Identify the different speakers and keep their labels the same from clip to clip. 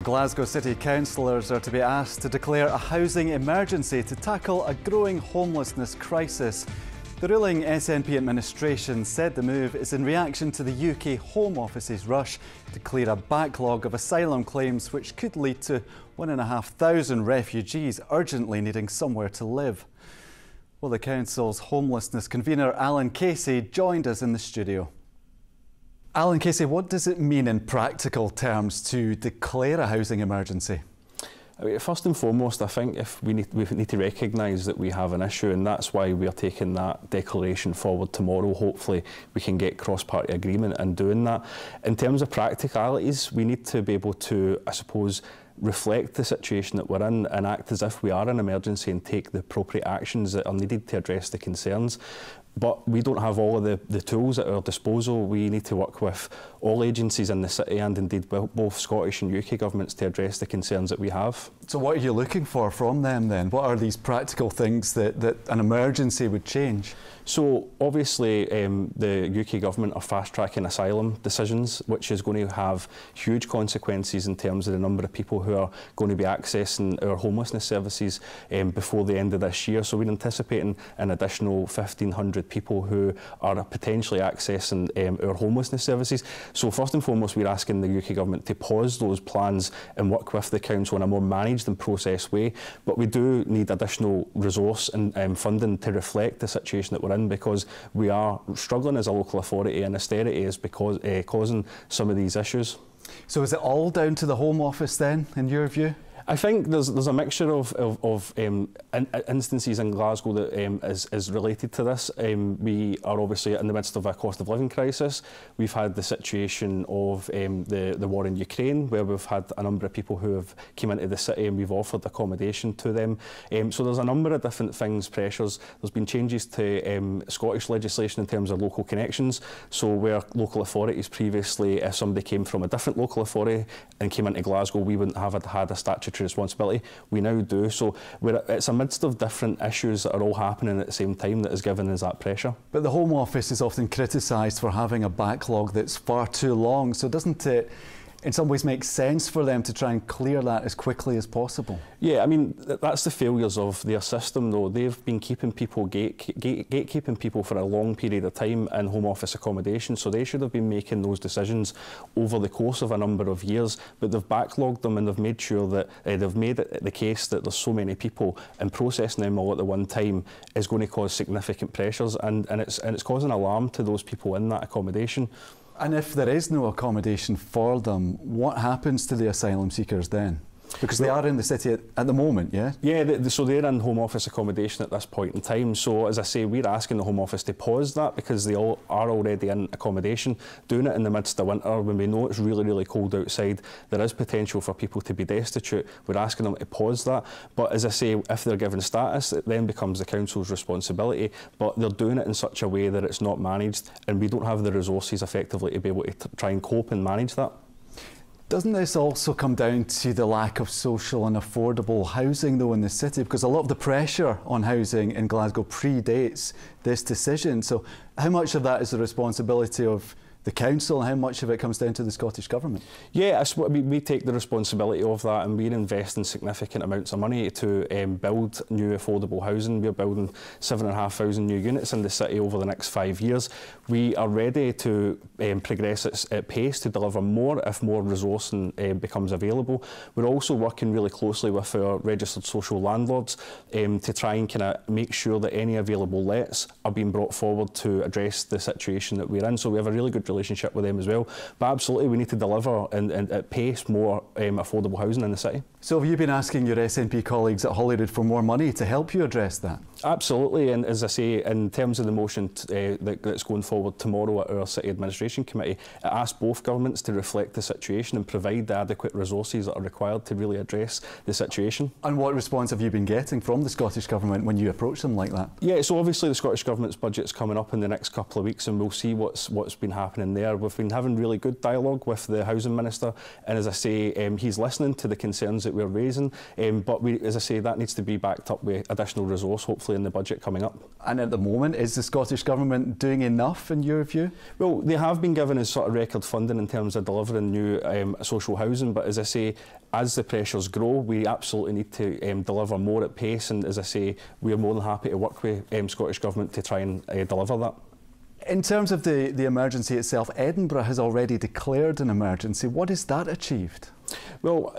Speaker 1: Glasgow City councillors are to be asked to declare a housing emergency to tackle a growing homelessness crisis. The ruling SNP administration said the move is in reaction to the UK Home Office's rush to clear a backlog of asylum claims which could lead to 1,500 refugees urgently needing somewhere to live. Well, the council's homelessness convener Allan Casey joined us in the studio. Allan Casey, what does it mean in practical terms to declare a housing emergency?
Speaker 2: First and foremost, I think we need to recognise that we have an issue, and that's why we are taking that declaration forward tomorrow. Hopefully we can get cross-party agreement in doing that. In terms of practicalities, we need to be able to, I suppose, reflect the situation that we're in and act as if we are in an emergency and take the appropriate actions that are needed to address the concerns. But we don't have all of the tools at our disposal. We need to work with all agencies in the city and indeed both Scottish and UK governments to address the concerns that we have. So
Speaker 1: what are you looking for from them then? What are these practical things that an emergency would change?
Speaker 2: So obviously the UK government are fast-tracking asylum decisions, which is going to have huge consequences in terms of the number of people who are going to be accessing our homelessness services before the end of this year. So we're anticipating an additional 1,500 people who are potentially accessing our homelessness services. So first and foremost, we're asking the UK government to pause those plans and work with the council in a more managed and processed way. But we do need additional resource and funding to reflect the situation that we're in, because we are struggling as a local authority and austerity is causing some of these issues.
Speaker 1: So is it all down to the Home Office then, in your view?
Speaker 2: I think there's a mixture of instances in Glasgow that is related to this. We are obviously in the midst of a cost of living crisis. We've had the situation of the war in Ukraine, where we've had a number of people who have come into the city and we've offered accommodation to them. So there's a number of different things, pressures. There's been changes to Scottish legislation in terms of local connections. So where local authorities previously, if somebody came from a different local authority and came into Glasgow, we wouldn't have had a statutory responsibility. We now do. So it's a midst of different issues that are all happening at the same time that is giving us that pressure.
Speaker 1: But the Home Office is often criticised for having a backlog that's far too long. So doesn't it in some ways make sense for them to try and clear that as quickly as possible?
Speaker 2: Yeah, I mean, that's the failures of their system though. They've been keeping people gatekeeping people for a long period of time in Home Office accommodation, so they should have been making those decisions over the course of a number of years, but they've backlogged them and they've made sure that they've made it the case that there's so many people, and processing them all at the one time is going to cause significant pressures, and it's causing alarm to those people in that accommodation.
Speaker 1: And if there is no accommodation for them, what happens to the asylum seekers then? Because they are in the city at the moment, yeah?
Speaker 2: Yeah, so they're in Home Office accommodation at this point in time. So, as I say, we're asking the Home Office to pause that because they all are already in accommodation. Doing it in the midst of winter, when we know it's really, really cold outside, there is potential for people to be destitute. We're asking them to pause that. But as I say, if they're given status, it then becomes the council's responsibility. But they're doing it in such a way that it's not managed, and we don't have the resources effectively to be able to try and cope and manage that.
Speaker 1: Doesn't this also come down to the lack of social and affordable housing though in the city? Because a lot of the pressure on housing in Glasgow predates this decision. So how much of that is the responsibility of the council, and how much of it comes down to the Scottish Government?
Speaker 2: Yeah, we take the responsibility of that, and we're investing significant amounts of money to build new affordable housing. We're building 7,500 new units in the city over the next 5 years. We are ready to progress at pace to deliver more if more resourcing becomes available. We're also working really closely with our registered social landlords to try and kind of make sure that any available lets are being brought forward to address the situation that we're in. So we have a really good relationship with them as well. But absolutely, we need to deliver and at pace more affordable housing in the city.
Speaker 1: So have you been asking your SNP colleagues at Holyrood for more money to help you address that?
Speaker 2: Absolutely, and as I say, in terms of the motion that's going forward tomorrow at our City Administration Committee, it asks both governments to reflect the situation and provide the adequate resources that are required to really address the situation.
Speaker 1: And what response have you been getting from the Scottish Government when you approach them like that?
Speaker 2: Yeah, so obviously the Scottish Government's budget's coming up in the next couple of weeks, and we'll see what's been happening happening there. We've been having really good dialogue with the Housing Minister, and as I say, he's listening to the concerns that we're raising, but as I say, that needs to be backed up with additional resource, hopefully in the budget coming up.
Speaker 1: And at the moment, is the Scottish Government doing enough in your view?
Speaker 2: Well, they have been given us sort of record funding in terms of delivering new social housing, but as I say, as the pressures grow, we absolutely need to deliver more at pace, and as I say, we are more than happy to work with Scottish Government to try and deliver that.
Speaker 1: In terms of the emergency itself, Edinburgh has already declared an emergency. What has that achieved?
Speaker 2: Well,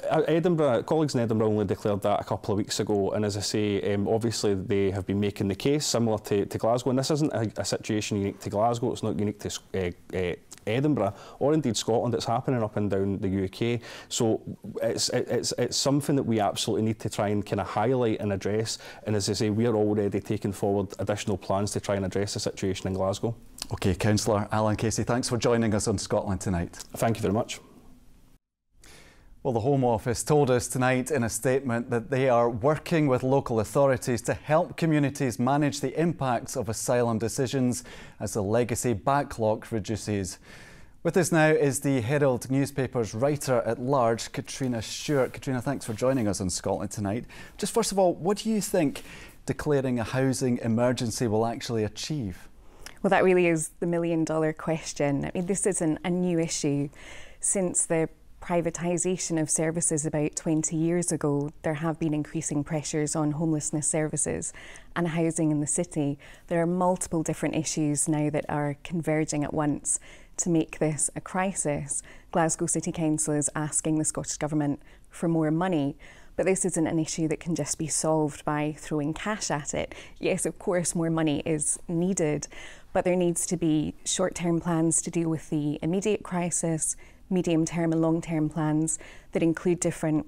Speaker 2: colleagues in Edinburgh only declared that a couple of weeks ago, and as I say, obviously they have been making the case similar to Glasgow, and this isn't a situation unique to Glasgow, it's not unique to Edinburgh or indeed Scotland. It's happening up and down the UK, so it's something that we absolutely need to try and kind of highlight and address, and as I say, we are already taking forward additional plans to try and address the situation in Glasgow. OK, Councillor Allan Casey, thanks for joining us on Scotland Tonight. Thank you very much.
Speaker 1: Well, the Home Office told us tonight in a statement that they are working with local authorities to help communities manage the impacts of asylum decisions as the legacy backlog reduces. With us now is the Herald newspaper's writer-at-large, Catriona Stewart. Catriona, thanks for joining us on Scotland Tonight. Just first of all, what do you think declaring a housing emergency will actually achieve?
Speaker 3: Well, that really is the million-dollar question. I mean, this isn't a new issue. Since the privatisation of services about 20 years ago, there have been increasing pressures on homelessness services and housing in the city. There are multiple different issues now that are converging at once to make this a crisis. Glasgow City Council is asking the Scottish Government for more money, but this isn't an issue that can just be solved by throwing cash at it. Yes, of course, more money is needed, but there needs to be short-term plans to deal with the immediate crisis, medium-term and long-term plans that include different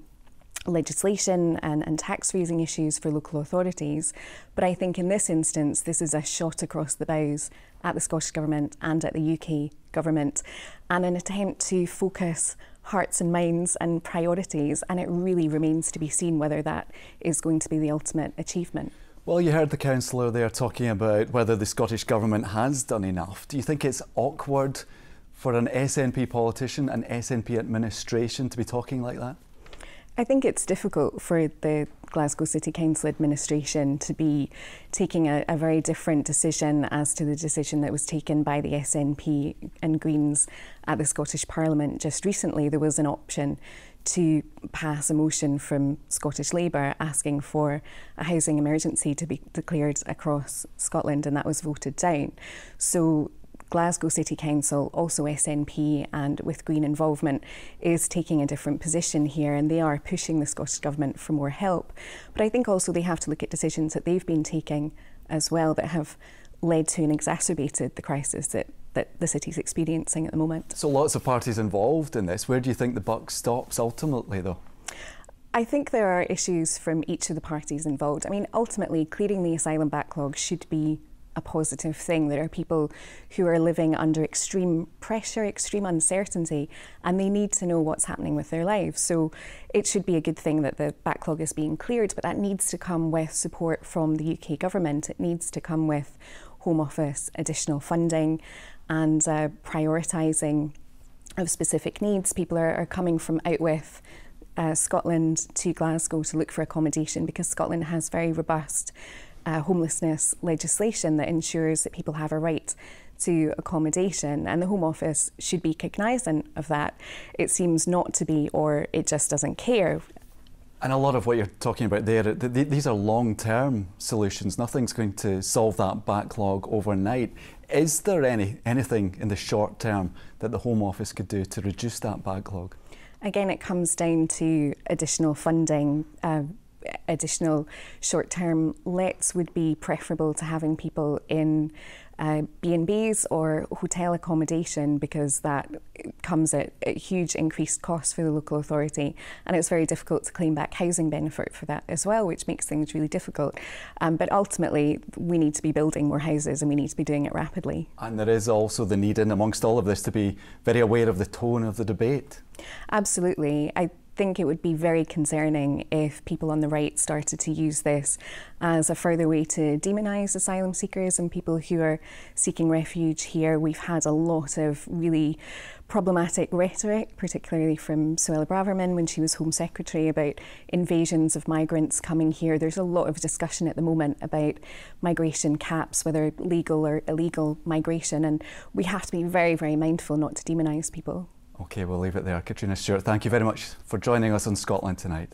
Speaker 3: legislation and tax raising issues for local authorities. But I think in this instance, this is a shot across the bows at the Scottish Government and at the UK Government, and an attempt to focus hearts and minds and priorities, and it really remains to be seen whether that is going to be the ultimate achievement.
Speaker 1: Well, you heard the councillor there talking about whether the Scottish Government has done enough. Do you think it's awkward for an SNP politician, an SNP administration to be talking like that?
Speaker 3: I think it's difficult for the Glasgow City Council administration to be taking a very different decision as to the decision that was taken by the SNP and Greens at the Scottish Parliament just recently. There was an option to pass a motion from Scottish Labour asking for a housing emergency to be declared across Scotland, and that was voted down. So Glasgow City Council, also SNP and with Green involvement, is taking a different position here, and they are pushing the Scottish Government for more help. But I think also they have to look at decisions that they've been taking as well that have led to and exacerbated the crisis that the city's experiencing at the moment.
Speaker 1: So lots of parties involved in this. Where do you think the buck stops ultimately, though?
Speaker 3: I think there are issues from each of the parties involved. I mean, ultimately, clearing the asylum backlog should be a positive thing. There are people who are living under extreme pressure, extreme uncertainty, and they need to know what's happening with their lives. So it should be a good thing that the backlog is being cleared, but that needs to come with support from the UK Government. It needs to come with Home Office additional funding and prioritising of specific needs. People are coming from out with Scotland to Glasgow to look for accommodation because Scotland has very robust homelessness legislation that ensures that people have a right to accommodation, and the Home Office should be cognisant of that. It seems not to be, or it just doesn't care.
Speaker 1: And a lot of what you're talking about there, these are long-term solutions. Nothing's going to solve that backlog overnight. Is there anything in the short term that the Home Office could do to reduce that backlog? Again, it comes down to additional funding. Additional short-term lets would be preferable to having people in B&Bs or hotel accommodation, because that comes at huge increased costs for the local authority, and it's very difficult to claim back housing benefit for that as well, which makes things really difficult. But ultimately, we need to be building more houses, and we need to be doing it rapidly. And there is also the need, in amongst all of this, to be very aware of the tone of the debate. Absolutely. I
Speaker 3: think it would be very concerning if people on the right started to use this as a further way to demonise asylum seekers and people who are seeking refuge here. We've had a lot of really problematic rhetoric, particularly from Suella Braverman when she was Home Secretary, about invasions of migrants coming here. There's a lot of discussion at the moment about migration caps, whether legal or illegal migration, and we have to be very, very mindful not to demonise people.
Speaker 1: OK, we'll leave it there. Catriona Stewart, thank you very much for joining us on Scotland Tonight.